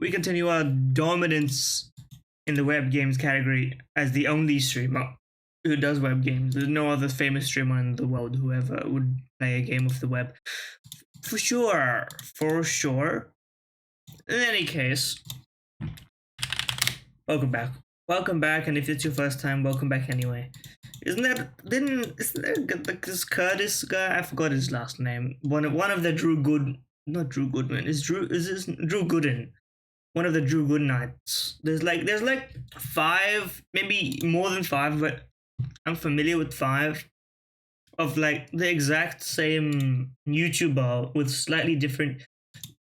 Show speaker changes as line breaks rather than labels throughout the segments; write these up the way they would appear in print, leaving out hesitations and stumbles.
we continue our dominance in the web games category as the only streamer who does web games. There's no other famous streamer in the world who ever would play a game of the web. For sure. For sure. In any case, welcome back. Welcome back, and if it's your first time, welcome back anyway. Isn't there like this Curtis guy? I forgot his last name. One of the not Drew Goodman. Is this Drew Gooden? One of the Drew Goodnights. There's like 5, maybe more than 5, but I'm familiar with 5 of like the exact same YouTuber with slightly different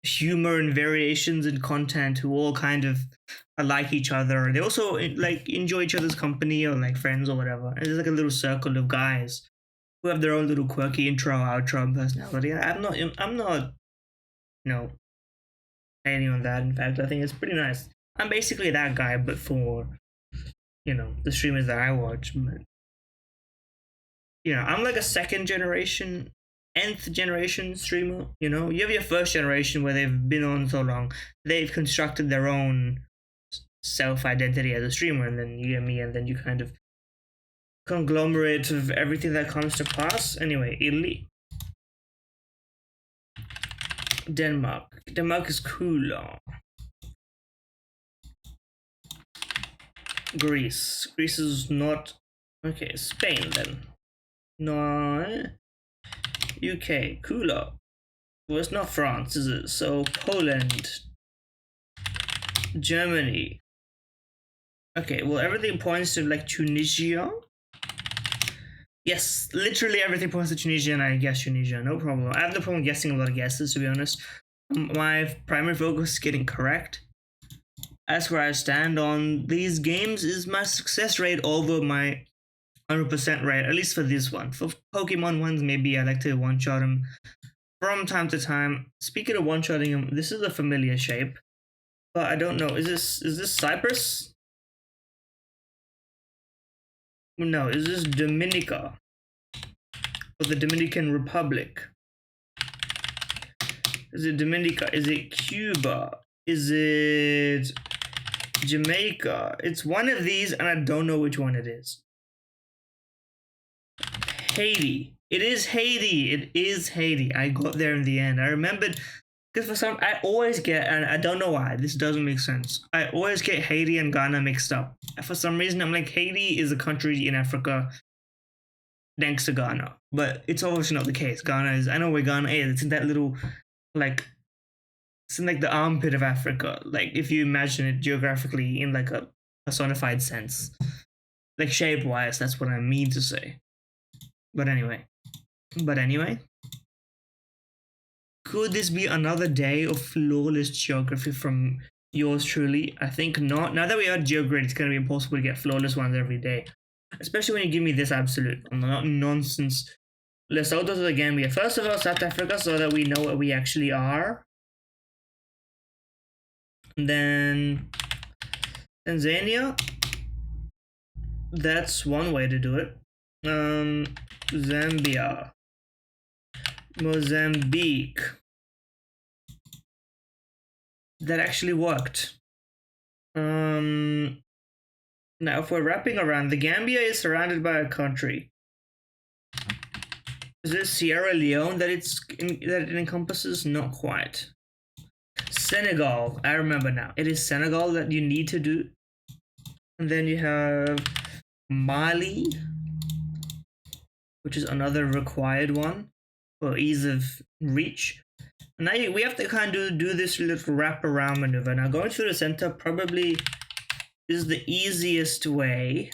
humor and variations in content who all kind of like each other. They also like enjoy each other's company or like friends or whatever. And there's like a little circle of guys who have their own little quirky intro, outro, and personality. I'm not, hating on that. In fact, I think it's pretty nice. I'm basically that guy, but for the streamers that I watch. But I'm like a second generation, nth generation streamer. You have your first generation where they've been on so long, they've constructed their own self-identity as a streamer, and then you get me, and then you kind of conglomerate of everything that comes to pass. Anyway, Italy, Denmark is cooler. Greece is not okay. Spain then. No. UK, cooler. Well, it's not France, is it? So Poland, Germany. Okay, well, everything points to like Tunisia. Yes, literally everything points to Tunisia, and I guess Tunisia, no problem. I have no problem guessing a lot of guesses, to be honest. My primary focus is getting correct. As where I stand on these games is my success rate over my 100% rate, at least for this one. For Pokemon ones, maybe I like to one-shot them from time to time. Speaking of one-shotting them, this is a familiar shape, but I don't know. Is this Cyprus? No, is this Dominica? Or the Dominican Republic? Is it Dominica? Is it Cuba? Is it Jamaica? It's one of these, and I don't know which one it is. Haiti. It is Haiti. It is Haiti. I got there in the end. I remembered, because I always get, and I don't know why, this doesn't make sense. I always get Haiti and Ghana mixed up. For some reason, I'm like, Haiti is a country in Africa next to Ghana. But it's obviously not the case. I know where Ghana is. It's in that little, it's in like the armpit of Africa. Like, if you imagine it geographically in like a personified sense. Like, shape-wise, that's what I mean to say. But anyway, could this be another day of flawless geography from yours truly? I think not. Now that we are GeoGrid, it's going to be impossible to get flawless ones every day. Especially when you give me this absolute nonsense. Lesotho to the Gambia. First of all, South Africa, so that we know where we actually are. And then Tanzania. That's one way to do it. Zambia, Mozambique. That actually worked. Now, if we're wrapping around, the Gambia is surrounded by a country. Is it Sierra Leone that it encompasses? Not quite. Senegal, I remember now. It is Senegal that you need to do. And then you have Mali, which is another required one for ease of reach. Now we have to kind of do this little wraparound maneuver. Now going through the center probably is the easiest way.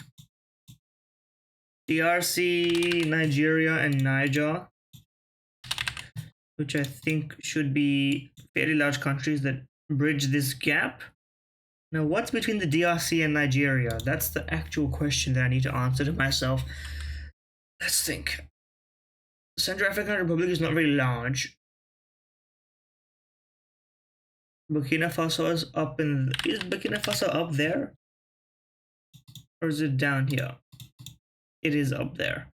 DRC, Nigeria, and Niger, which I think should be fairly large countries that bridge this gap. Now, what's between the DRC and Nigeria? That's the actual question that I need to answer to myself. Let's think. The Central African Republic is not very large. Burkina Faso is up in... Is Burkina Faso up there? Or is it down here? It is up there.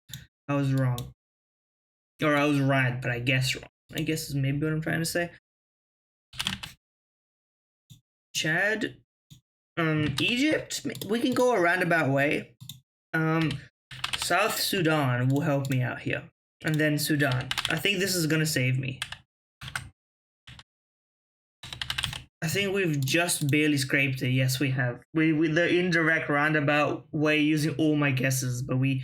I was wrong. Or I was right, but I guess wrong. I guess is maybe what I'm trying to say. Chad, Egypt. We can go a roundabout way. South Sudan will help me out here, and then Sudan. I think this is gonna save me. I think we've just barely scraped it. Yes, we have. We with the indirect roundabout way using all my guesses, but we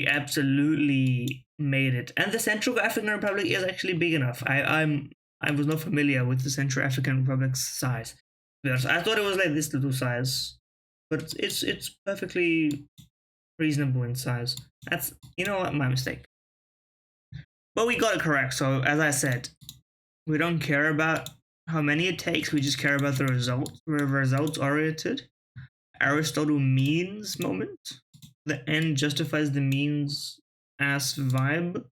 absolutely made it. And the Central African Republic is actually big enough. I was not familiar with the Central African Republic's size. Because I thought it was like this little size, but it's perfectly reasonable in size. That's, you know what, my mistake. But we got it correct. So as I said, we don't care about how many it takes. We just care about the results. We're results oriented. Aristotle means moment. The end justifies the means ass vibe.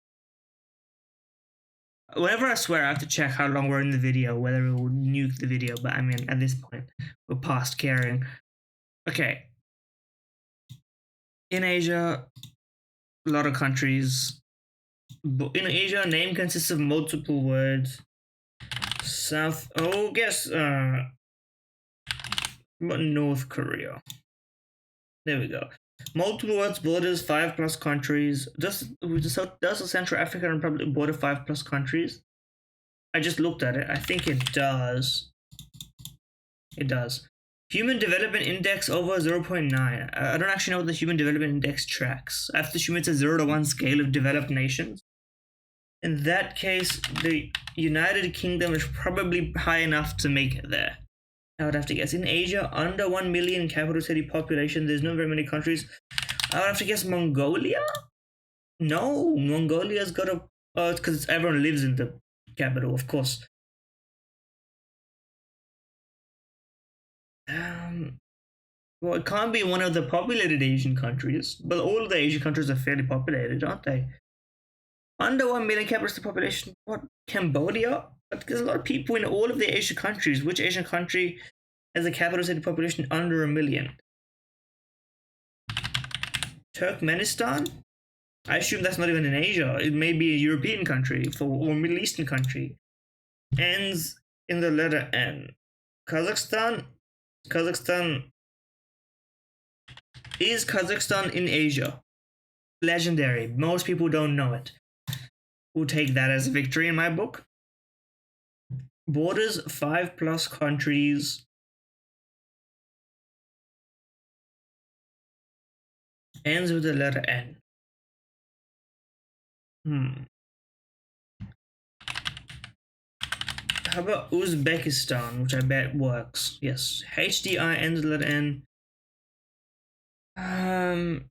Whenever I swear, I have to check how long we're in the video, whether it will nuke the video. But I mean, at this point, we're past caring. Okay. In Asia, a lot of countries. In Asia, a name consists of multiple words. South. Oh, guess. North Korea. There we go. Multiple words, borders, 5+ countries. Does the Central African Republic border 5+ countries? I just looked at it. I think it does. It does. Human Development Index over 0.9. I don't actually know what the Human Development Index tracks. I have to assume it's a 0 to 1 scale of developed nations. In that case, the United Kingdom is probably high enough to make it there. I would have to guess. In Asia, under 1 million capital city population, there's not very many countries. I would have to guess Mongolia? No, Mongolia's got a... Oh, it's because everyone lives in the capital, of course. Well, it can't be one of the populated Asian countries, but all of the Asian countries are fairly populated, aren't they? Under 1 million capital city population, what? Cambodia? But there's a lot of people in all of the Asian countries. Which Asian country has a capital city population under 1 million? Turkmenistan? I assume that's not even in Asia. It may be a European country or Middle Eastern country. Ends in the letter N. Kazakhstan? Is Kazakhstan in Asia? Legendary. Most people don't know it. We'll take that as a victory in my book. Borders 5+ countries. Ends with the letter N. How about Uzbekistan, which I bet works? Yes. HDI ends with the letter N.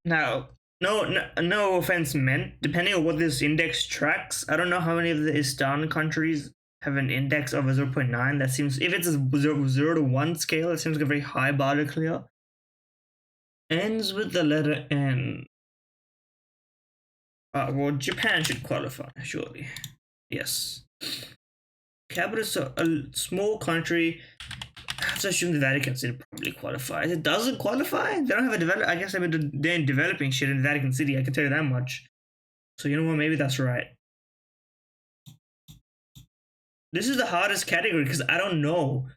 Now, no offense meant. Depending on what this index tracks, I don't know how many of the Istan countries have an index of a 0.9. That seems, if it's a 0 to 1 scale, it seems like a very high bar to clear. Ends with the letter N. Well, Japan should qualify, surely. Yes. Capital, so a small country. I have to assume the Vatican City probably qualifies. It doesn't qualify? They don't have a develop. I guess they're developing shit in Vatican City. I can tell you that much. So you know what? Maybe that's right. This is the hardest category because I don't know.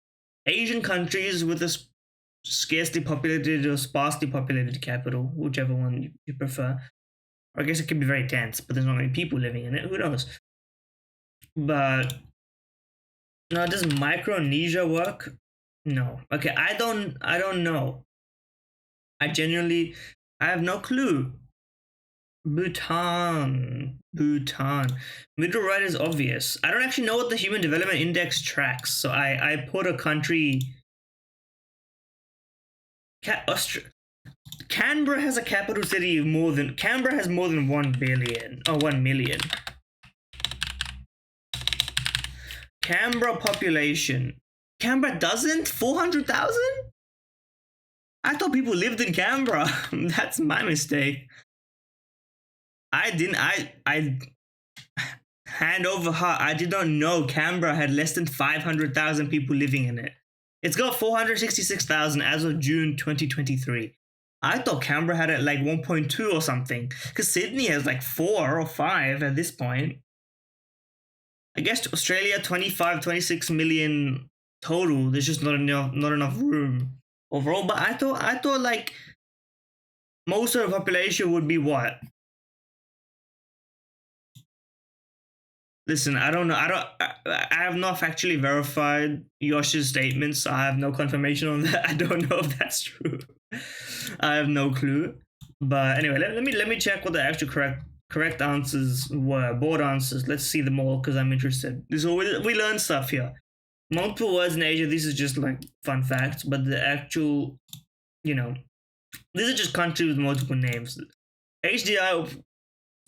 Asian countries with a scarcely populated or sparsely populated capital, whichever one you prefer. Or I guess it could be very dense, but there's not many people living in it. Who knows? But no, does Micronesia work? No. Okay, I don't know. I have no clue. Bhutan. Middle right is obvious. I don't actually know what the Human Development Index tracks, so I put a country. Canberra has a capital city of Canberra has more than 1 billion or 1 million. Canberra population. Canberra doesn't? 400,000? I thought people lived in Canberra. That's my mistake. I hand over heart, I did not know Canberra had less than 500,000 people living in it. It's got 466,000 as of June 2023. I thought Canberra had it like 1.2 or something, because Sydney has like 4 or 5 at this point. I guess Australia, 25, 26 million total. There's just not enough room overall. But I thought like most of the population would be what? Listen, I don't know. I have not factually verified Yosh's statements. So I have no confirmation on that. I don't know if that's true. I have no clue. But anyway, let me check what the actual correct answers were. Board answers. Let's see them all because I'm interested. This is we learn stuff here. Multiple words in Asia. These are just like fun facts, but the actual, you know, these are just countries with multiple names. HDI.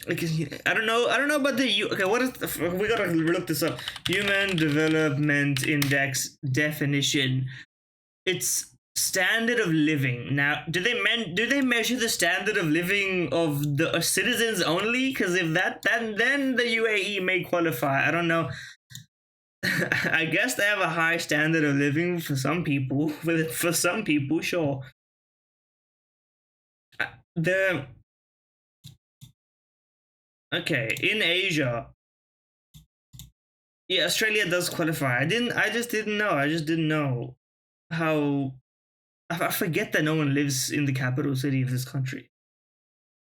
Like, I don't know about the okay. What is we gotta look this up? Human Development Index definition. It's standard of living. Now, do they measure the standard of living of the citizens only? Because if then the UAE may qualify. I don't know. I guess they have a high standard of living for some people. For some people, sure. The Okay, in Asia. Yeah, Australia does qualify. I just didn't know. I just didn't know how I forget that no one lives in the capital city of this country.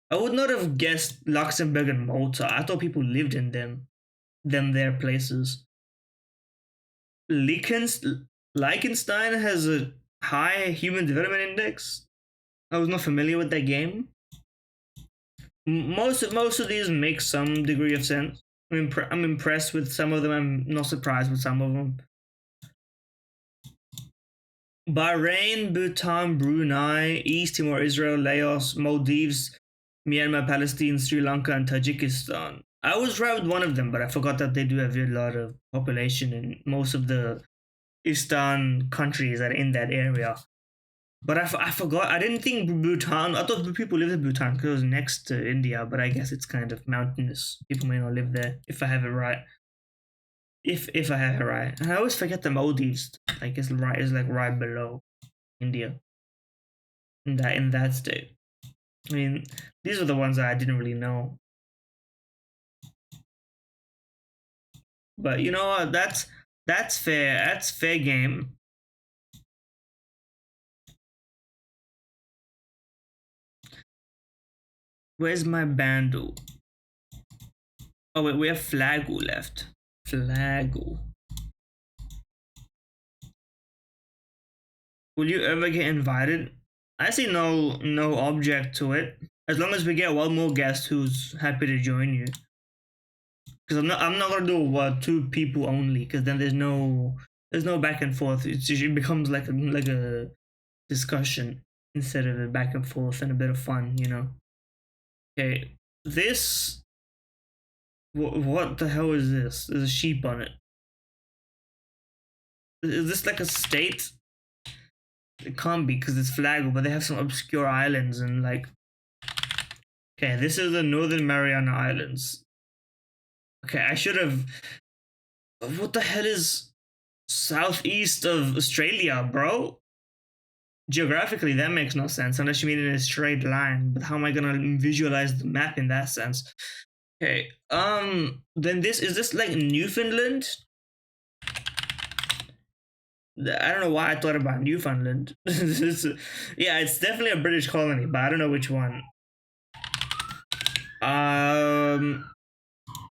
I would not have guessed Luxembourg and Malta. I thought people lived in their places. Liechtenstein has a high human development index. I was not familiar with that game. Most of these make some degree of sense. I'm impressed with some of them. I'm not surprised with some of them. Bahrain, Bhutan, Brunei, East Timor, Israel, Laos, Maldives, Myanmar, Palestine, Sri Lanka, and Tajikistan. I was right with one of them, but I forgot that they do have a lot of population in most of the Eastern countries that are in that area. But I forgot. I didn't think Bhutan. I thought people lived in Bhutan because it was next to India, but I guess it's kind of mountainous. People may not live there if I have it right. If I have it right, and I always forget the Maldives. I guess right is like right below India. In that state. I mean, these are the ones that I didn't really know. But you know what? That's fair. That's fair game. Where's my Bandu? Oh wait, we have Flagu left. Flagu. Will you ever get invited? I see no object to it. As long as we get one more guest who's happy to join you. Because I'm not gonna do two people only. Because then there's no back and forth. It becomes like a discussion instead of a back and forth and a bit of fun, you know. Okay, this. What the hell is this? There's a sheep on it. Is this like a state? It can't be because it's Flagu, but they have some obscure islands and like. Okay, this is the Northern Mariana Islands. Okay, I should have. What the hell is southeast of Australia, bro? Geographically, that makes no sense unless you mean in a straight line. But how am I gonna visualize the map in that sense? Okay, then is this like Newfoundland? I don't know why I thought about Newfoundland. Yeah, it's definitely a British colony, but I don't know which one.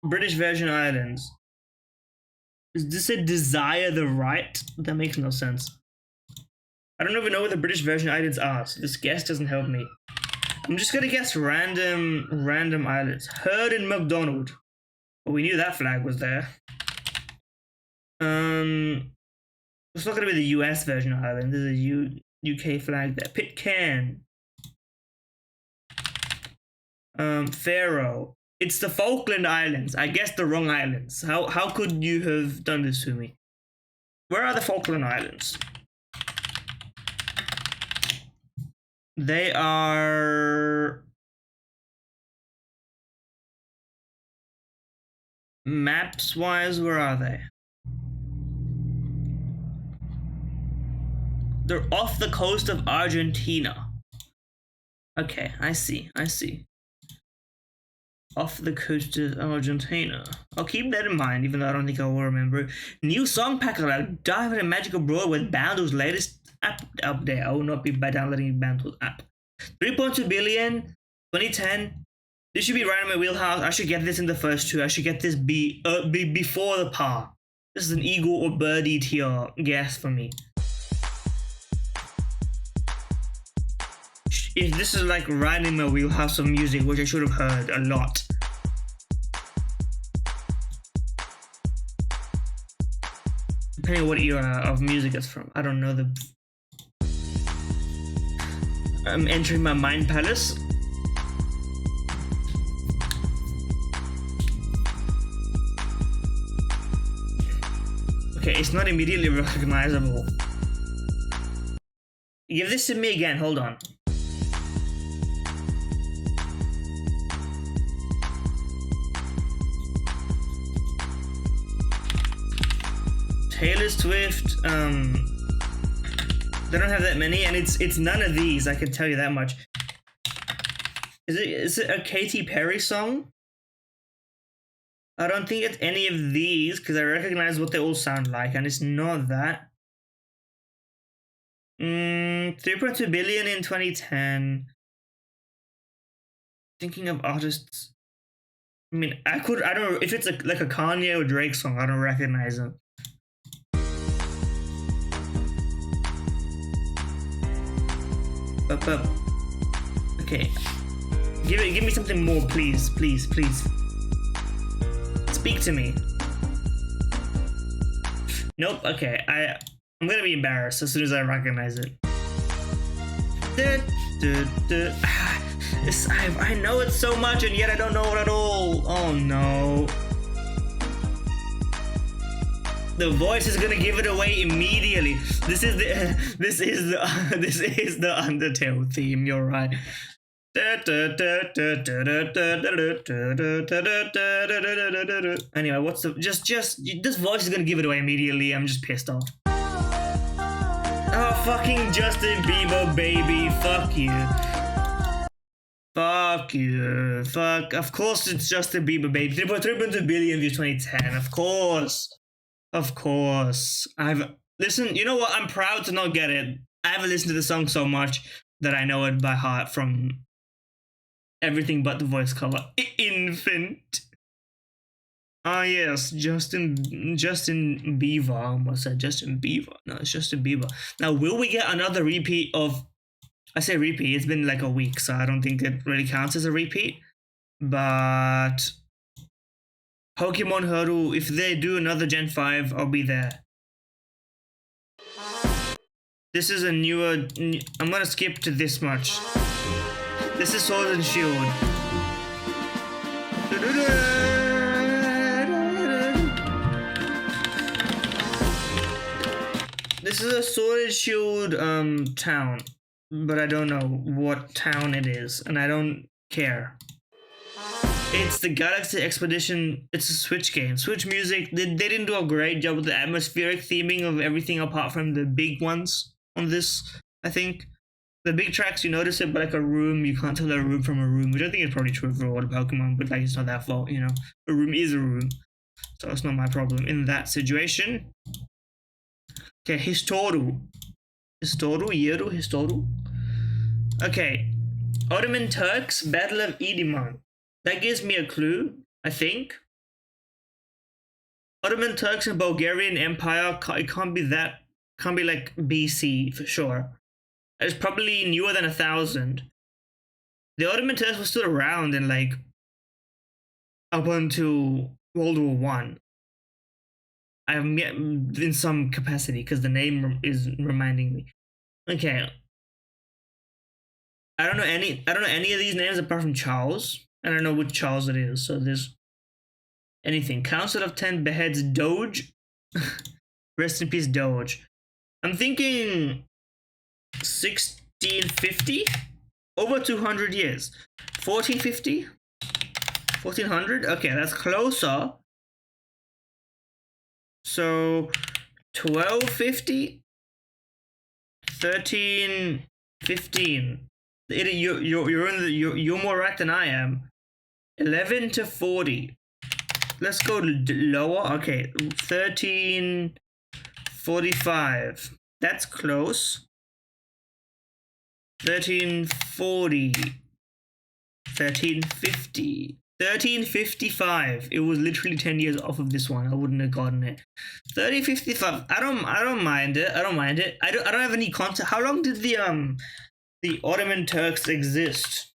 British Virgin Islands. Is this a Desire the Right? That makes no sense. I don't even know where the British Virgin Islands are, so this guess doesn't help me. I'm just gonna guess random islands. Heard in McDonald. Well, we knew that flag was there. It's not gonna be the US Virgin Islands. There's a UK flag there. Pitcairn. Faroe. It's the Falkland Islands. I guessed the wrong islands. How could you have done this to me? Where are the Falkland Islands? They are maps wise, where are they? They're off the coast of Argentina. Okay, I see. off the coast of Argentina. I'll keep that in mind, even though I don't think I will remember. New song pack allowed. Dive in Magic Abroad with Bandle's latest app update. I will not be by downloading Bandle's app. 3.2 billion, 2010. This should be right in my wheelhouse. I should get this in the first two. I should get this before the par. This is an eagle or birdie tier guess for me. If this is like right in my wheelhouse of music, which I should have heard a lot. Depending on what era of music it's from. I don't know the... I'm entering my mind palace. Okay, it's not immediately recognizable. Give this to me again, hold on. Taylor Swift, they don't have that many, and it's none of these, I can tell you that much. Is it a Katy Perry song? I don't think it's any of these, because I recognize what they all sound like, and it's not that. 3.2 billion in 2010. Thinking of artists. I mean, I don't know, if it's like a Kanye or Drake song, I don't recognize them. Okay. Give me something more, please, please, please. Speak to me. Nope. Okay. I'm gonna be embarrassed as soon as I recognize it. I know it so much, and yet I don't know it at all. Oh no. The voice is gonna give it away immediately. This is the Undertale theme. You're right. Anyway, what's the just this voice is gonna give it away immediately. I'm just pissed off. Oh, fucking Justin Bieber, baby. Fuck you. Fuck you. Fuck. Of course it's Justin Bieber, baby. 3.2 billion views 2010. Of course. Of course. Listen, you know what? I'm proud to not get it. I haven't listened to the song so much that I know it by heart from everything but the voice cover. Infant. Ah yes, Justin Bieber. I almost said Justin Bieber. No, it's Justin Bieber. Now, will we get another repeat of... I say repeat, it's been like a week, so I don't think it really counts as a repeat. But... Pokemon Hurdle, if they do another Gen 5, I'll be there. This is a newer... I'm gonna skip to this much. This is Sword and Shield. This is a Sword and Shield town, but I don't know what town it is, and I don't care. It's the Galaxy Expedition. It's a Switch game. Switch music, they didn't do a great job with the atmospheric theming of everything apart from the big ones on this, I think. The big tracks, you notice it, but like a room, you can't tell a room from a room, which I think is probably true for all the Pokemon, but like it's not that fault, you know. A room is a room, so it's not my problem in that situation. Okay, Historical. Okay, Ottoman Turks, Battle of Edimon. That gives me a clue, I think. Ottoman Turks and Bulgarian Empire, it can't be like BC for sure. It's probably newer than 1000. The Ottoman Turks were still around in like up until World War One. I have met in some capacity because the name is reminding me. Okay. I don't know any of these names apart from Charles. I don't know which Charles it is. So there's anything. Council of 10 beheads Doge. Rest in peace, Doge. I'm thinking 1650? Over 200 years. 1450? 1400? Okay, that's closer. So 1250? 1315. You're more right than I am. 11 to 40. Let's go lower. Okay, 1345. That's close. 1340. 1350. 1355. It was literally 10 years off of this one. I wouldn't have gotten it. 1355. I don't mind it. I don't mind it. I don't have any concept. How long did the Ottoman Turks exist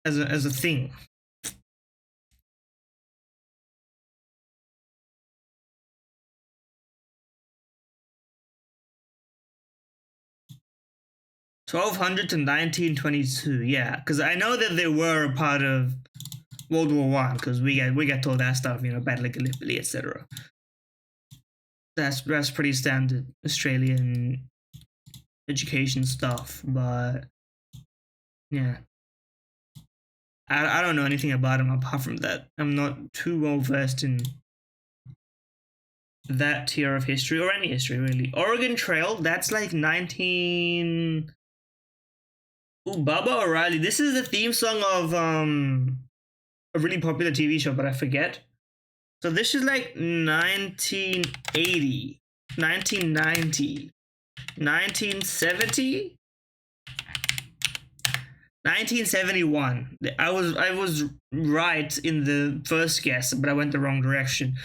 as a thing? 1200 to 1922. Yeah, because I know that they were a part of World War One, because we get told that stuff, Battle of Gallipoli, etc. That's pretty standard Australian education stuff, but yeah, I don't know anything about him apart from that. I'm not too well versed in that tier of history, or any history really. Oregon Trail, that's like 19. Ooh, Baba O'Reilly. This is the theme song of a really popular TV show, but I forget. So this is like 1980, 1990, 1970, 1971. I was right in the first guess, but I went the wrong direction.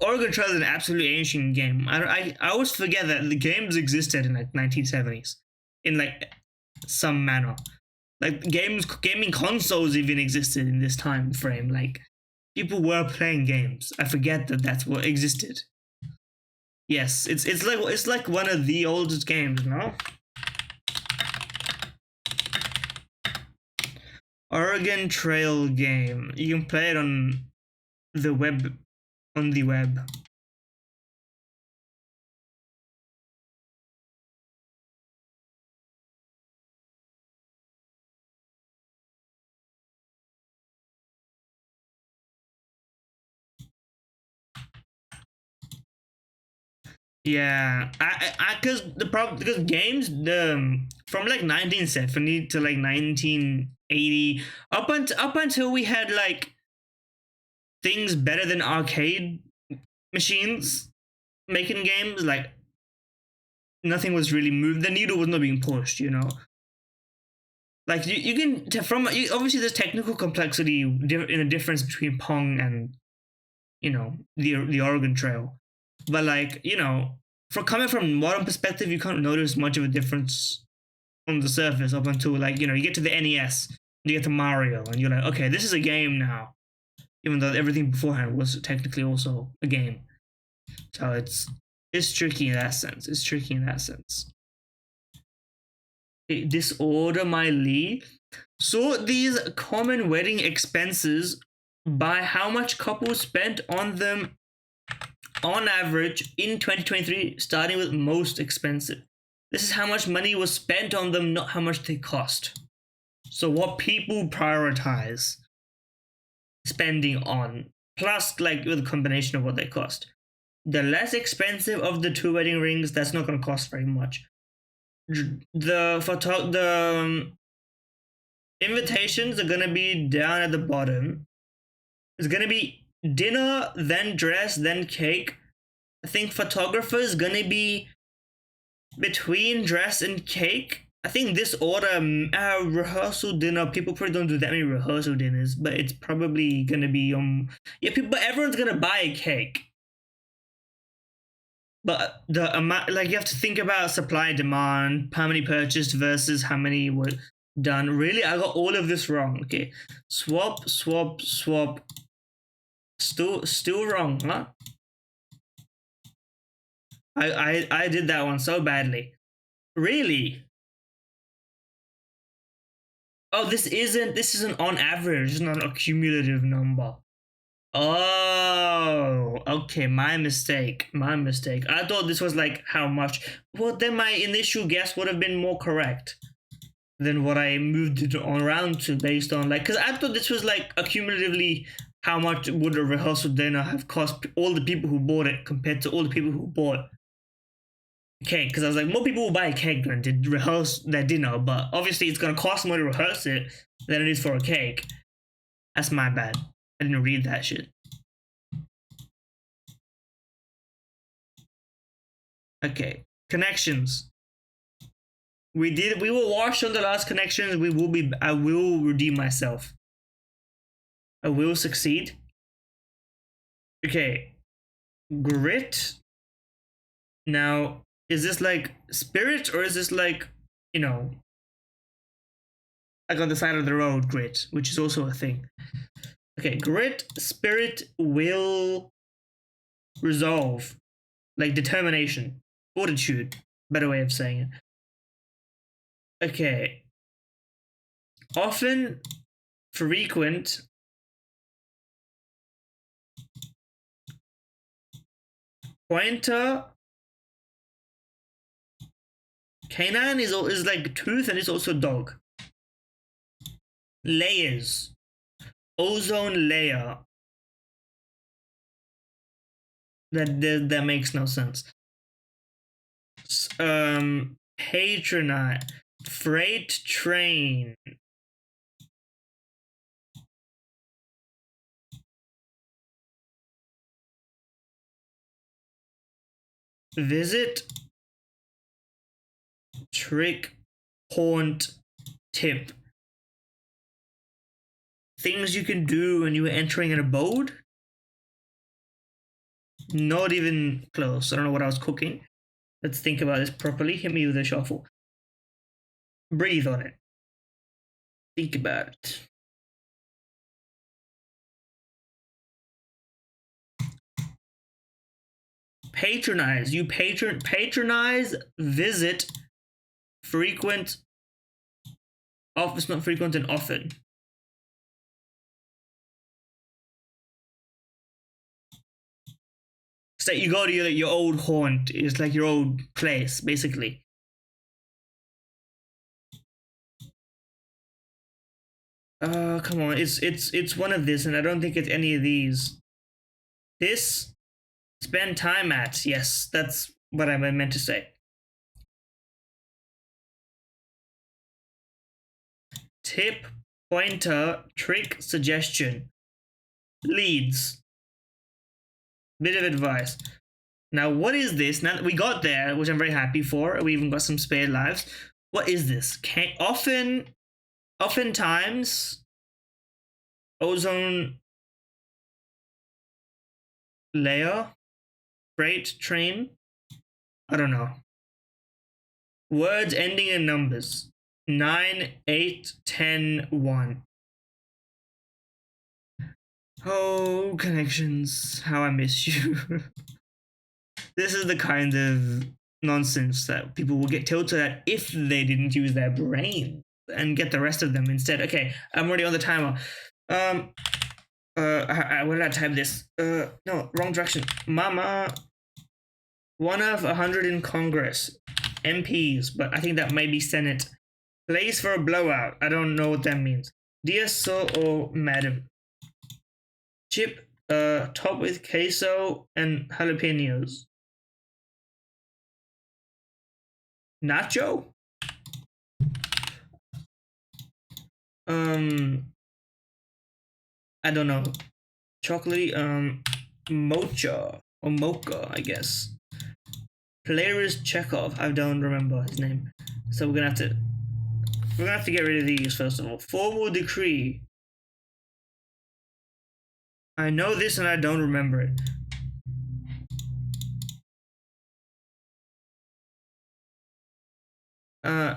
Oregon Trail is an absolutely ancient game. I always forget that the games existed in like 1970s, in like some manner. Like gaming consoles even existed in this time frame. Like people were playing games. I forget that that's what existed. Yes, it's like one of the oldest games, no? Oregon Trail game. You can play it on the web. Yeah, because games from like 1970 to like 1980 up until we had like things better than arcade machines making games, like nothing was really moved. The needle was not being pushed, Like you can obviously there's technical complexity in a difference between Pong and the Oregon Trail. But like, from coming from modern perspective, you can't notice much of a difference on the surface up until like, you get to the NES, you get to Mario, and you're like, okay, this is a game now. Even though everything beforehand was technically also a game. So it's tricky in that sense. Disorder my Lee. Sort these common wedding expenses by how much couples spent on them on average in 2023, starting with most expensive. This is how much money was spent on them, not how much they cost. So what people prioritize spending on, plus like with a combination of what they cost. The less expensive of the two wedding rings, that's not going to cost very much. The invitations are going to be down at the bottom. It's going to be dinner, then dress, then cake. I think photographer is going to be between dress and cake. I think this order, rehearsal dinner, people probably don't do that many rehearsal dinners, but it's probably going to be but everyone's going to buy a cake. But the amount, like, you have to think about supply and demand, how many purchased versus how many were done. Really, I got all of this wrong. Okay, swap. Still wrong, huh? I did that one so badly. Really? Oh, this isn't on average. It's not a cumulative number. Oh, okay, my mistake. I thought this was like how much. Well, then my initial guess would have been more correct than what I moved it around to based on, like, because I thought this was like accumulatively how much would a rehearsal dinner have cost all the people who bought it compared to all the people who bought cake because I was like, more people will buy a cake than to rehearse their dinner, but obviously it's gonna cost more to rehearse it than it is for a cake. That's my bad. I didn't read that shit. Okay, connections. We were washed on the last connections. I will redeem myself. I will succeed. Okay, grit. Now, is this like spirit or is this like, you know, like on the side of the road grit, which is also a thing? Okay, grit, spirit, will, resolve, like determination, fortitude, better way of saying it. Okay. Often, frequent, pointer. Canine is like tooth and it's also dog. Layers. Ozone layer. That makes no sense. Patronize. Freight train. Visit. Trick. Haunt. Tip. Things you can do when you are entering an abode? Not even close. I don't know what I was cooking. Let's think about this properly. Hit me with a shuffle. Breathe on it. Think about it. Patronize. You patronize, visit, frequent, office, not frequent and often. So you go to your old haunt. It's like your old place, basically. Come on. It's one of this, and I don't think it's any of these. This, spend time at. Yes, that's what I meant to say. Tip, pointer, trick, suggestion. Leads. Bit of advice. Now, what is this? Now that we got there, which I'm very happy for, we even got some spared lives. What is this? Oftentimes, ozone layer, freight train. I don't know. Words ending in numbers 9, 8, 10, 1. Oh, connections, how I miss you. This is the kind of nonsense that people will get tilted at if they didn't use their brain and get the rest of them instead. Okay, I'm already on the timer. Where did I type this? No, wrong direction. Mama, one of 100 in Congress. MPs, but I think that may be Senate. Place for a blowout. I don't know what that means. Dear sir or madam. Chip, top with queso and jalapenos. Nacho? I don't know. Chocolatey, mocha or mocha, I guess. Player is Chekhov. I don't remember his name. So we're gonna have to get rid of these first of all. Formal decree. I know this and I don't remember it.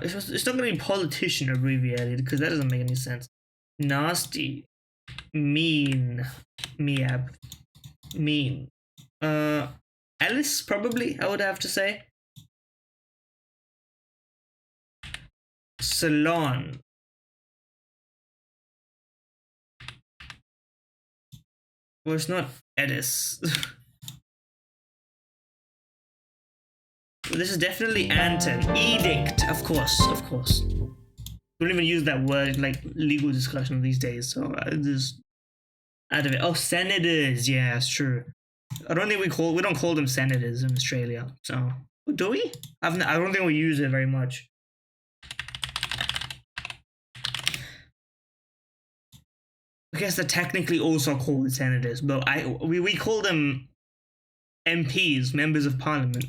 It's not gonna be politician abbreviated because that doesn't make any sense. Nasty. Mean. Meab. Mean. Alice, probably, I would have to say. Salon. Well, it's not Edis. This is definitely Anton. Edict, of course, of course. We don't even use that word in like legal discussion these days, so I just out of it. Oh, senators, yeah, it's true. I don't think we don't call them senators in Australia, so Do we? I don't think we use it very much. I guess they're technically also called senators, but we call them MPs, members of parliament,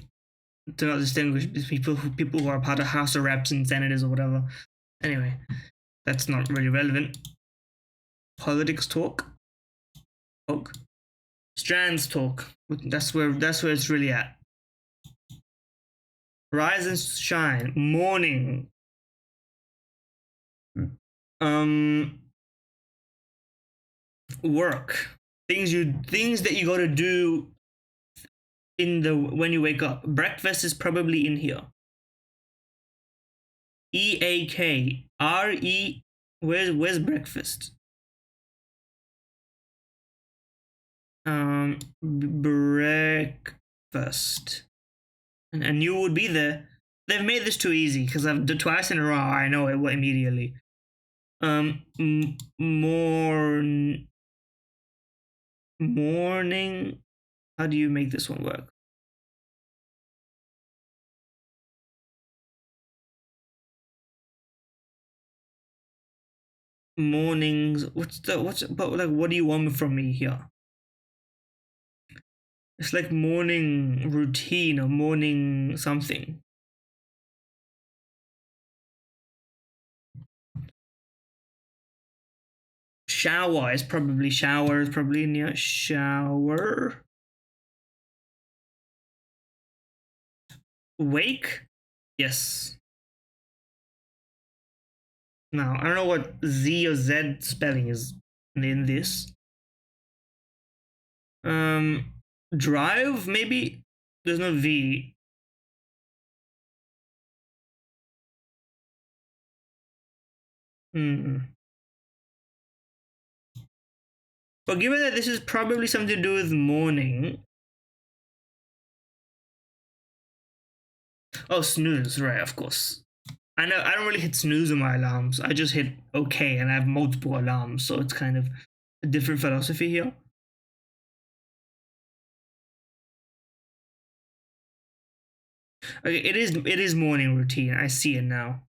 to not distinguish people who are part of House of Reps and senators or whatever. Anyway, that's not really relevant. Politics talk. Strands talk. That's where it's really at. Rise and shine. Morning. Work. Things that you gotta do when you wake up. Breakfast is probably in here. EAK. Where's breakfast? Breakfast. And you would be there. They've made this too easy because I've done twice in a row. I know it immediately. Morning. How do you make this one work? Mornings. What do you want from me here? It's like morning routine or morning something. Shower is probably near shower. Wake? Yes. Now, I don't know what Z or Z spelling is in this. Drive, maybe? There's no V. But given that this is probably something to do with morning. Oh, snooze, right, of course. I know I don't really hit snooze on my alarms. I just hit OK, and I have multiple alarms, so it's kind of a different philosophy here. Okay, it is morning routine. I see it now.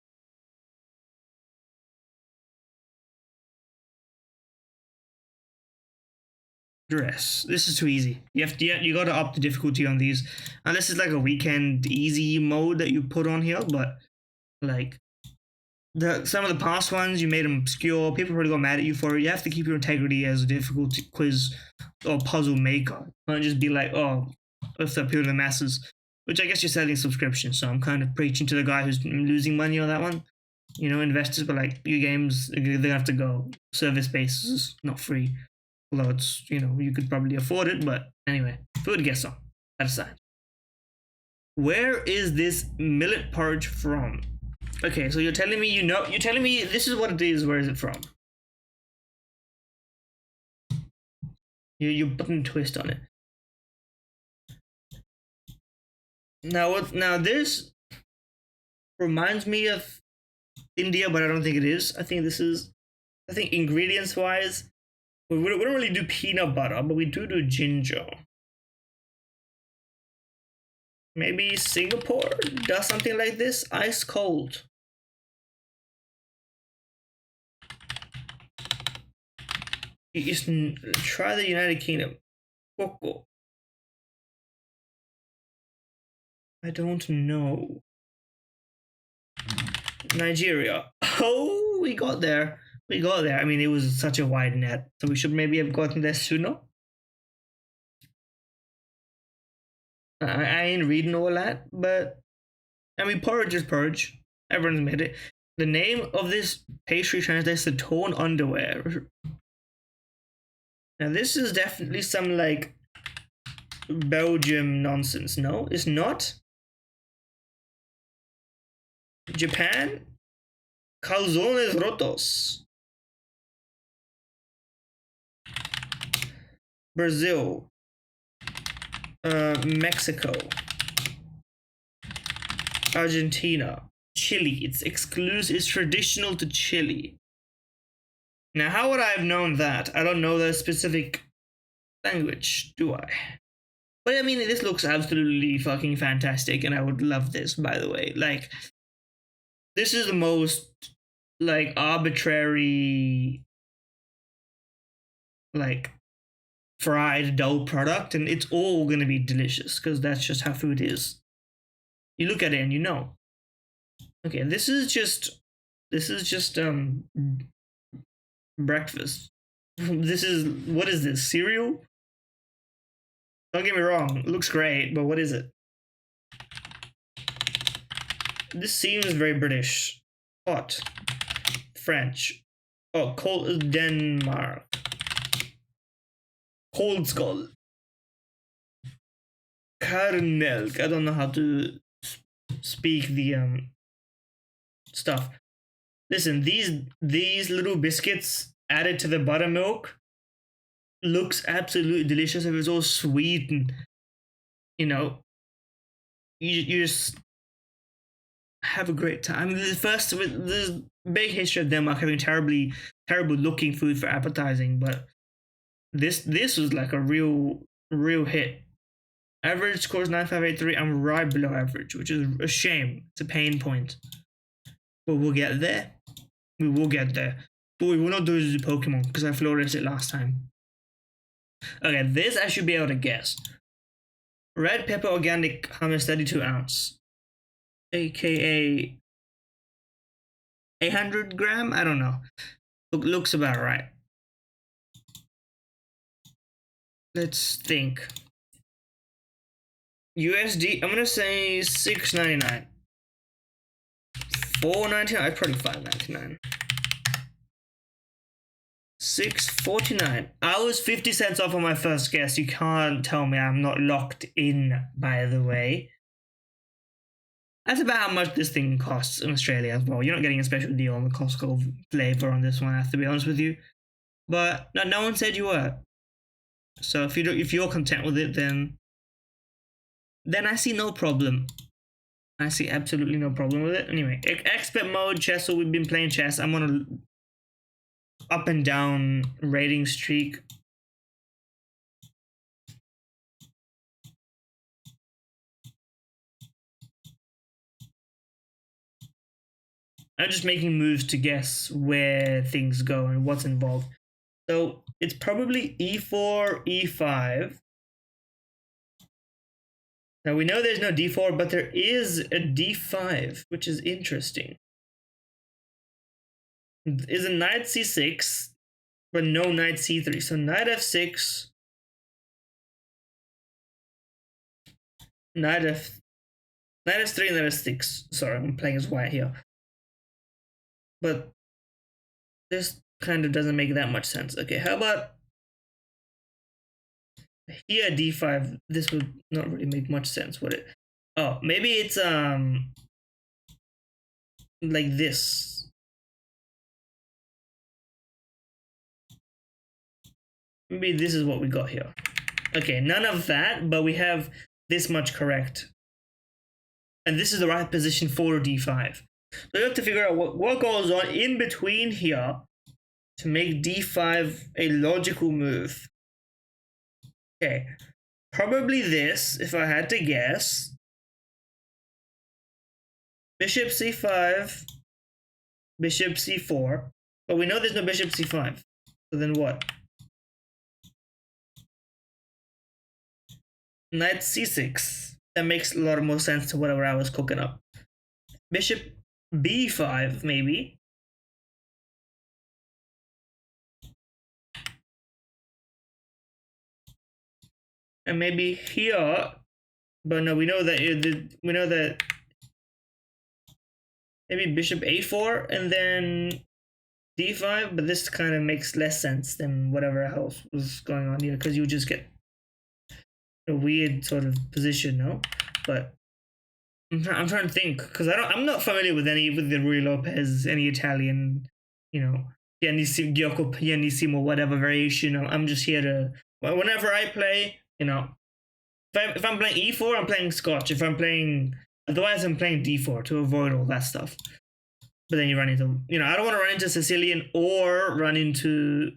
Dress. This is too easy. You got to up the difficulty on these. Unless it's like a weekend easy mode that you put on here, but like some of the past ones you made them obscure. People probably got mad at you for it. You have to keep your integrity as a difficult quiz or puzzle maker. Not just be like, oh, let's appeal to the masses. Which I guess you're selling subscriptions, so I'm kind of preaching to the guy who's losing money on that one. You know, investors, but like your games, they have to go service basis, not free. Although it's, you could probably afford it, but anyway, food gets on. That aside. Where is this millet porridge from? Okay, so you're telling me you're telling me this is what it is. Where is it from? You button twist on it. Now this reminds me of India, but I don't think it is. I think ingredients wise, we don't really do peanut butter, but we do ginger. Maybe Singapore does something like this, ice cold. You just try the United Kingdom. Cocoa. I don't know. Nigeria. Oh, we got there. I mean, it was such a wide net, so we should maybe have gotten there sooner. I ain't reading all that, but I mean, porridge is porridge. Everyone's made it. The name of this pastry translates to torn underwear. Now, this is definitely some like Belgium nonsense. No, it's not. Japan, calzones rotos. Brazil, Mexico, Argentina, Chile. It's exclusive. It's traditional to Chile. Now, how would I have known that? I don't know the specific language, do I? But I mean, this looks absolutely fucking fantastic, and I would love this. By the way, like, this is the most like arbitrary, like, fried dough product, and it's all gonna be delicious because that's just how food is. You look at it and you know. Okay, this is just breakfast. This is, what is this, cereal? Don't get me wrong, it looks great, but what is it? This seems very British. Hot. French. Oh, cold. Denmark. Cold skull. Caramel. I don't know how to speak the stuff. Listen, these little biscuits added to the buttermilk looks absolutely delicious. If it's all sweet and, you know, you just have a great time. I mean, the big history of Denmark having terrible looking food for appetizing, but this was like a real hit. Average scores 9583. I'm right below average, which is a shame. It's a pain point, but we'll get there. We will get there. But we will not do the Pokemon because I flourished it last time. Okay, this I should be able to guess. Red pepper organic hummus 32 ounce, aka 800 gram. I don't know. Looks about right. Let's think. USD, I'm gonna say $6.99. $4.99. I'd probably $5.99. $6.49. I was 50 cents off on my first guess. You can't tell me I'm not locked in, by the way. That's about how much this thing costs in Australia as well. You're not getting a special deal on the Costco flavor on this one, I have to be honest with you. But no one said you were. So if you're content with it, then I see no problem. I see absolutely no problem with it. Anyway, expert mode, chess. So we've been playing chess. I'm on a up and down rating streak. I'm just making moves to guess where things go and what's involved. So it's probably e4, e5. Now we know there's no d4, but there is a d5, which is interesting. Is a knight c6, but no knight c3. So knight f6, knight f3, knight f6. Sorry, I'm playing as white here. But this kind of doesn't make that much sense. Okay, how about here d5? This would not really make much sense, would it? Oh, maybe it's like this. Maybe this is what we got here. Okay, none of that, but we have this much correct. And this is the right position for d5. So you have to figure out what goes on in between here to make d5 a logical move. Okay, probably this, if I had to guess. Bishop c5, bishop c4, but we know there's no bishop c5. So then what? Knight c6. That makes a lot more sense to whatever I was cooking up. Bishop b5, maybe. And maybe here, but no, we know that maybe bishop a4 and then d5, but this kind of makes less sense than whatever else was going on here, because you just get a weird sort of position, no? But I'm trying to think, because I'm not familiar with the Ruy Lopez, any Italian, you know, Gioco Pianissimo, whatever variation. I'm just here to, whenever I play, you know, if I'm playing e4, I'm playing Scotch. If I'm playing, otherwise I'm playing d4 to avoid all that stuff. But then you run into, you know, I don't want to run into Sicilian or run into,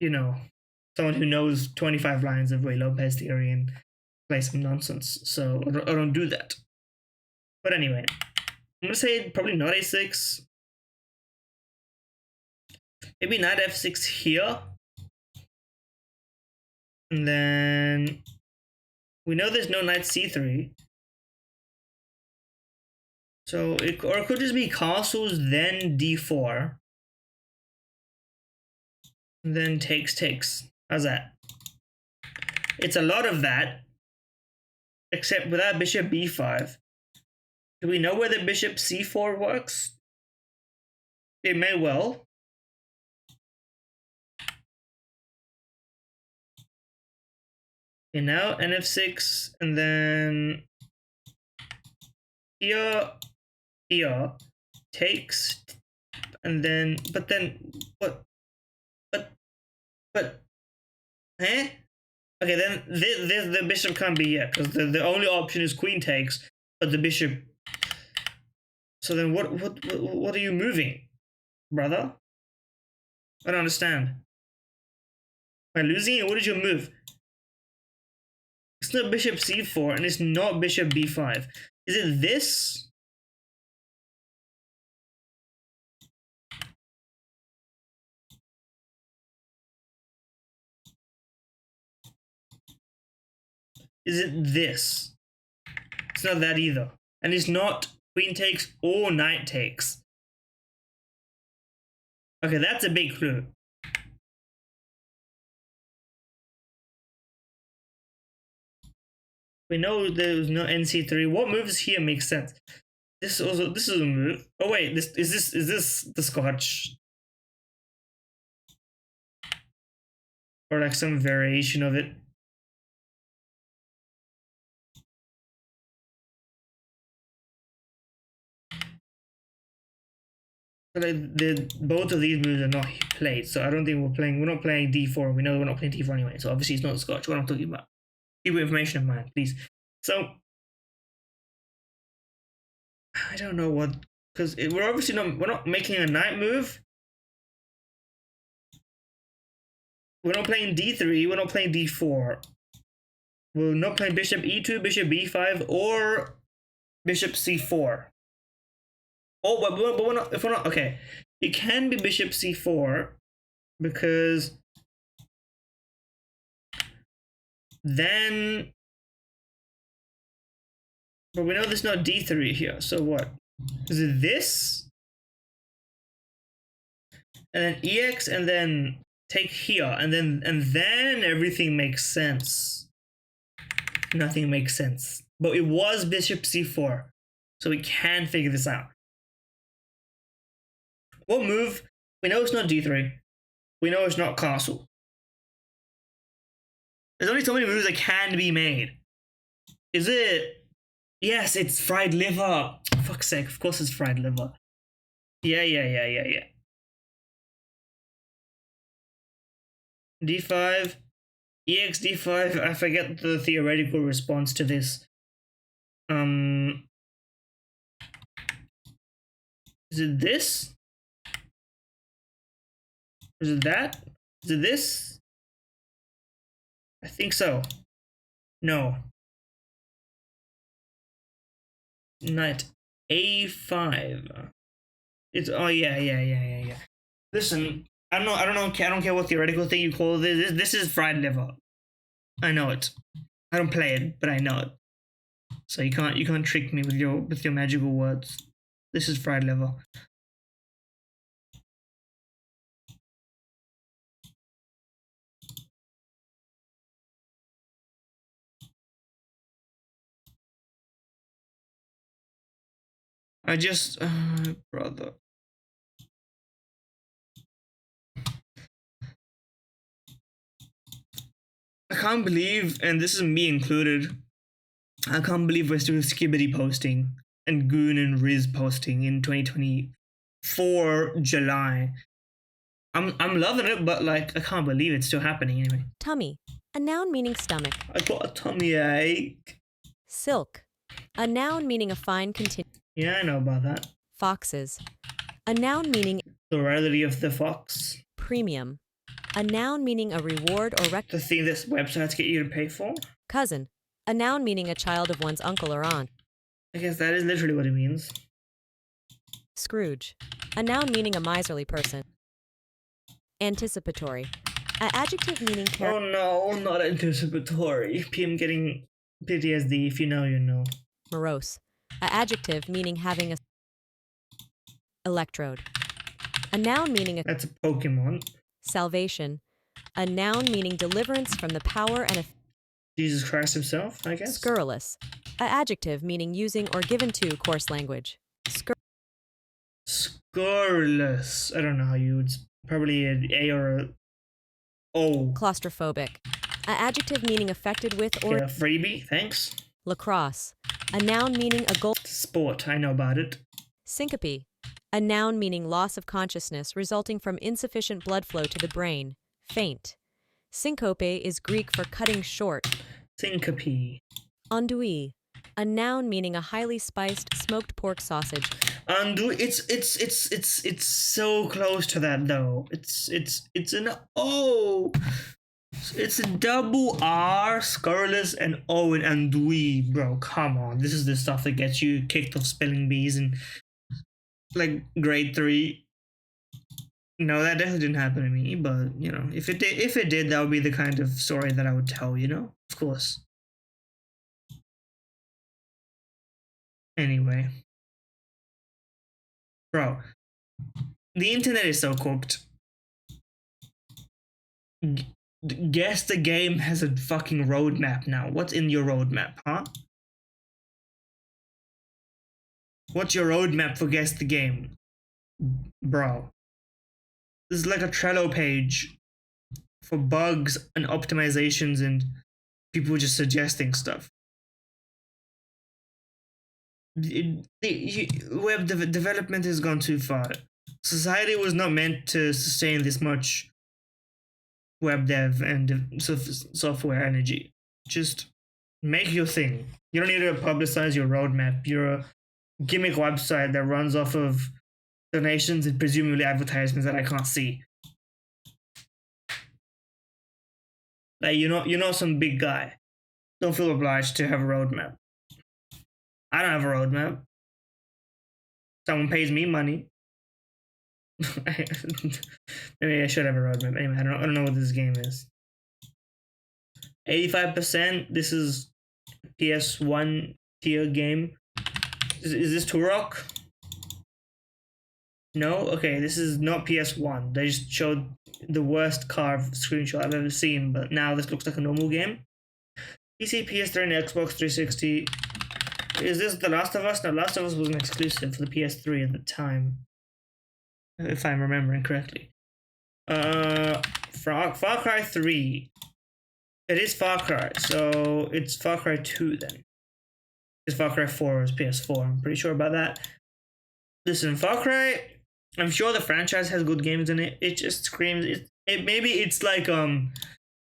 you know, someone who knows 25 lines of Ruy Lopez theory and play some nonsense. So I don't do that. But anyway, I'm gonna say probably not a6. Maybe knight f6 here. And then we know there's no knight c3. So it could just be castles, then d4. And then takes. How's that? It's a lot of that. Except without bishop b5. Do we know whether bishop c4 works? It may well. Okay, now nf6, and then here, takes, and then, what? Eh? Okay, then the bishop can't be here, because the only option is queen takes, but the bishop. So then what are you moving, brother? I don't understand. Am I losing it? What did you move? It's not bishop c4, and it's not bishop b5. Is it this? Is it this? It's not that either. And it's not queen takes or knight takes. Okay, that's a big clue. We know there's no nc3. What moves here make sense? This is a move. Oh wait, is this the Scotch? Or like some variation of it? But both of these moves are not played, so I don't think we're not playing d4. We know we're not playing d4 anyway, so obviously it's not the Scotch. What I'm talking about. Keep information in mind, please. So I don't know what, because we're obviously we're not making a knight move. We're not playing d3. We're not playing d4. We're not playing bishop e2, bishop b5, or bishop c4. Oh, but we're not. If we're not, okay, it can be bishop c4 because then. But we know there's not d3 here. So what? Is it this? And then ex, and then take here, and then everything makes sense. Nothing makes sense. But it was bishop c4, so we can figure this out. What move? We know it's not d3. We know it's not castle. There's only so many moves that can be made. Is it? Yes, it's fried liver. For fuck's sake, of course it's fried liver. Yeah. d5, ex d5. I forget the theoretical response to this. Is it this? Is it that? Is it this? I think so. No. Knight a5. It's yeah. Listen, I don't care what theoretical thing you call this. This is fried liver. I know it. I don't play it, but I know it. So you can't trick me with your magical words. This is fried liver. I just, brother. I can't believe, and this is me included, I can't believe we're still Skibidi posting and Goon and Riz posting in 2024 July. I'm loving it, but like I can't believe it's still happening anyway.
Tummy, a noun meaning stomach.
I got a tummy ache.
Silk, a noun meaning a fine continuous.
Yeah, I know about that.
Foxes, a noun meaning
The rarity of the fox.
premium, A noun meaning a reward or
The thing that websites get you to pay for?
cousin. A noun meaning a child of one's uncle or aunt.
I guess that is literally what it means.
Scrooge. A noun meaning a miserly person. Anticipatory. An adjective meaning
Oh no, not anticipatory. PM getting PTSD. If you know, you know.
morose. An adjective meaning having a electrode. A noun meaning a
That's a Pokemon.
salvation. A noun meaning deliverance from the power and a
Jesus Christ himself, I guess.
scurrilous. A adjective meaning using or given to coarse language.
Scurrilous. I don't know how you would. Probably an A or a O.
Claustrophobic. A adjective meaning affected with or
Okay, a freebie, thanks.
lacrosse. A noun meaning a goal.
Sport, I know about it.
Syncope. A noun meaning loss of consciousness resulting from insufficient blood flow to the brain. Faint. Syncope is Greek for cutting short.
Syncope.
Andouille. A noun meaning a highly spiced smoked pork sausage.
It's so close to that though. It's an O. It's a double R, scurrilous, and O in andouille, bro. Come on, this is the stuff that gets you kicked off spelling bees in like grade 3. No, that definitely didn't happen to me. But you know, if it did, that would be the kind of story that I would tell. You know, of course. Anyway. Bro, the internet is so cooked. Guess the game has a fucking roadmap now. What's in your roadmap, huh? What's your roadmap for guess the game? Bro. This is like a Trello page for bugs and optimizations and people just suggesting stuff. Web development has gone too far. Society was not meant to sustain this much web dev and software energy. Just make your thing. You don't need to publicize your roadmap. You're a gimmick website that runs off of donations and presumably advertisements that I can't see. Like you're not some big guy. Don't feel obliged to have a roadmap. I don't have a roadmap. Someone pays me money. Maybe I should have a roadmap. Anyway, I don't know what this game is. 85%. This is PS1 tier game. Is this Turok? No? Okay, this is not PS1. They just showed the worst carved screenshot I've ever seen, but now this looks like a normal game. PC, PS3, and Xbox 360. Is this The Last of Us? No, Last of Us was an exclusive for the PS3 at the time. If I'm remembering correctly. Far Cry 3. It is Far Cry, so it's Far Cry 2 then. It's Far Cry 4 is PS4, I'm pretty sure about that. Listen, Far Cry, I'm sure the franchise has good games in it. It just screams, maybe it's like,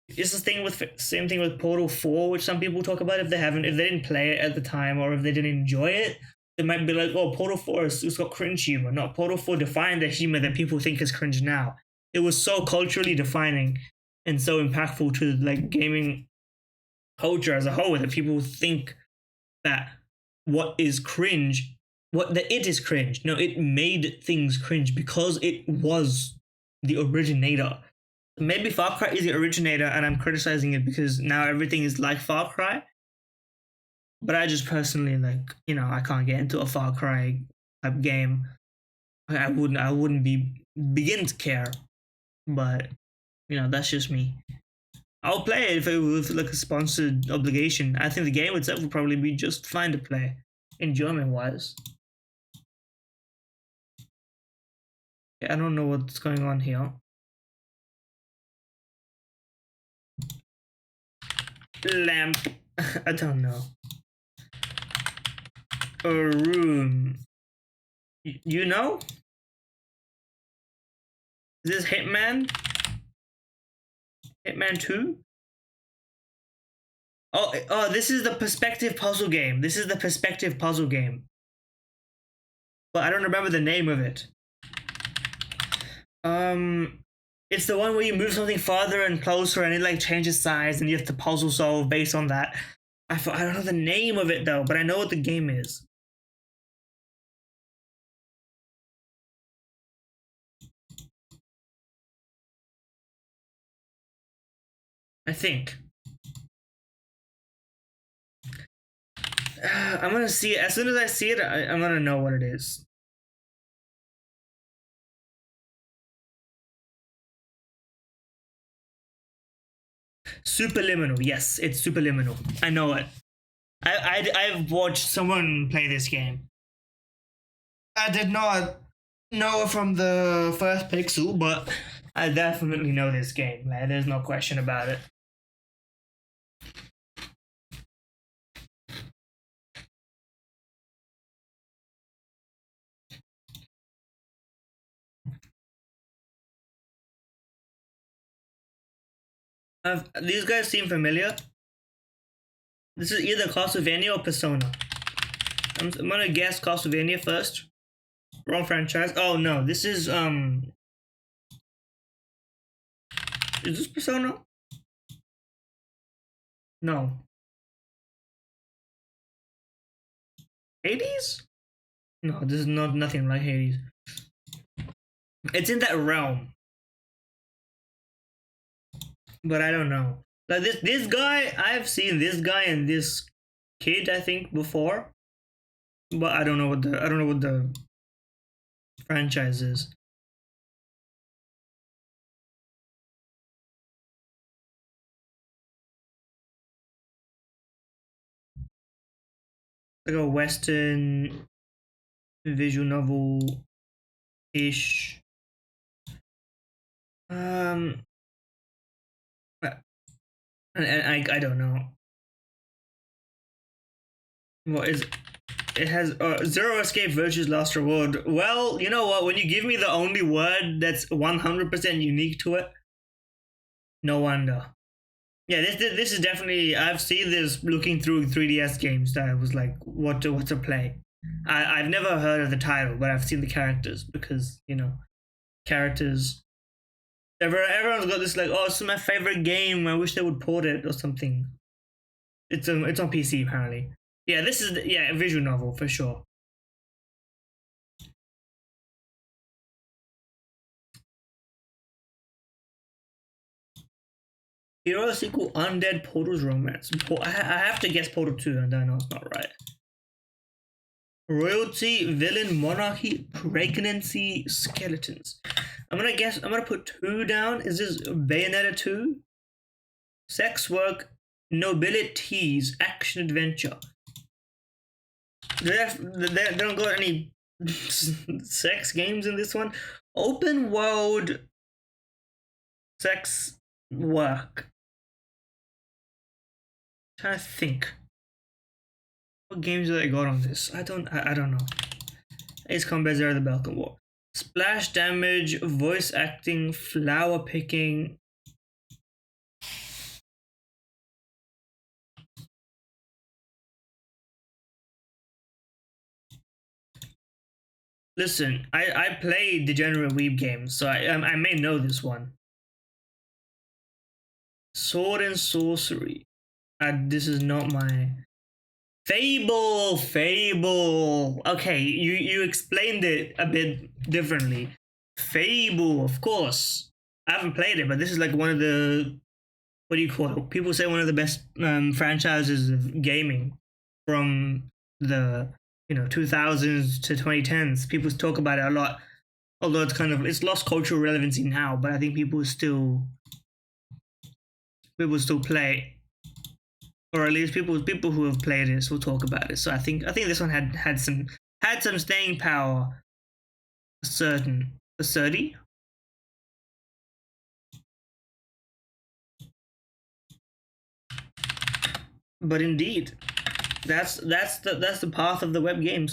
it's the thing with same thing with Portal 4, which some people talk about if they didn't play it at the time or if they didn't enjoy it, they might be like, oh, Portal 4 it's got cringe humor. No, Portal 4 defined the humor that people think is cringe now. It was so culturally defining and so impactful to like gaming culture as a whole that people think that what is cringe, that it is cringe. No, it made things cringe because it was the originator. Maybe Far Cry is the originator and I'm criticizing it because now everything is like Far Cry. But I just personally I can't get into a Far Cry type game. I wouldn't begin to care. But that's just me. I'll play it if it was like a sponsored obligation. I think the game itself would probably be just fine to play, enjoyment wise. I don't know what's going on here. Lamp. I don't know. A room. You know? Is this Hitman? Hitman 2? Oh, this is the perspective puzzle game. This is the perspective puzzle game. But I don't remember the name of it. It's the one where you move something farther and closer, and it like changes size, and you have to puzzle solve based on that. I don't know the name of it though, but I know what the game is. I think. I'm gonna see it. As soon as I see it, I'm gonna know what it is. Superliminal. Yes, it's Superliminal. I know it. I've watched someone play this game. I did not know it from the first pixel, but I definitely know this game. Like, there's no question about it. These guys seem familiar. This is either Castlevania or Persona. I'm gonna guess Castlevania first. Wrong franchise. Oh no, this is this Persona? No. Hades? No, this is nothing like Hades. It's in that realm. But I don't know. Like this guy, I've seen this guy and this kid, I think, before. But I don't know what the franchise is. Like a Western visual novel ish. And I don't know. What is it? Has Zero Escape Virtue's Last Reward. Well, you know what? When you give me the only word that's 100% unique to it, no wonder. Yeah, this is definitely. I've seen this looking through 3DS games that I was like, what to play. I've never heard of the title, but I've seen the characters because characters. Everyone's got this like, oh, this is my favorite game. I wish they would port it or something. It's on PC apparently. Yeah, this is a visual novel for sure. Hero sequel Undead Portal's Romance. I have to guess Portal 2 and I know it's not right. Royalty, Villain, Monarchy, Pregnancy, Skeletons. I'm gonna put 2 down. Is this Bayonetta 2? Sex Work, Nobilities, Action Adventure. They don't got any sex games in this one. Open world sex work. I'm trying to think. What games do they got on this? I don't know. Ace Combat Zero, the Balkan War. Splash damage, voice acting, flower picking. Listen, I play Degenerate Weeb games, so I may know this one. Sword and Sorcery. This is not my... Fable! Okay, you explained it a bit differently. Fable, of course. I haven't played it, but this is like one of the... What do you call it? People say one of the best franchises of gaming from the 2000s to 2010s. People talk about it a lot, although it's lost cultural relevancy now. But I think people still play, or at least people who have played it will talk about it. So I think this one had some staying power. A 30. But indeed, that's the path of the web games.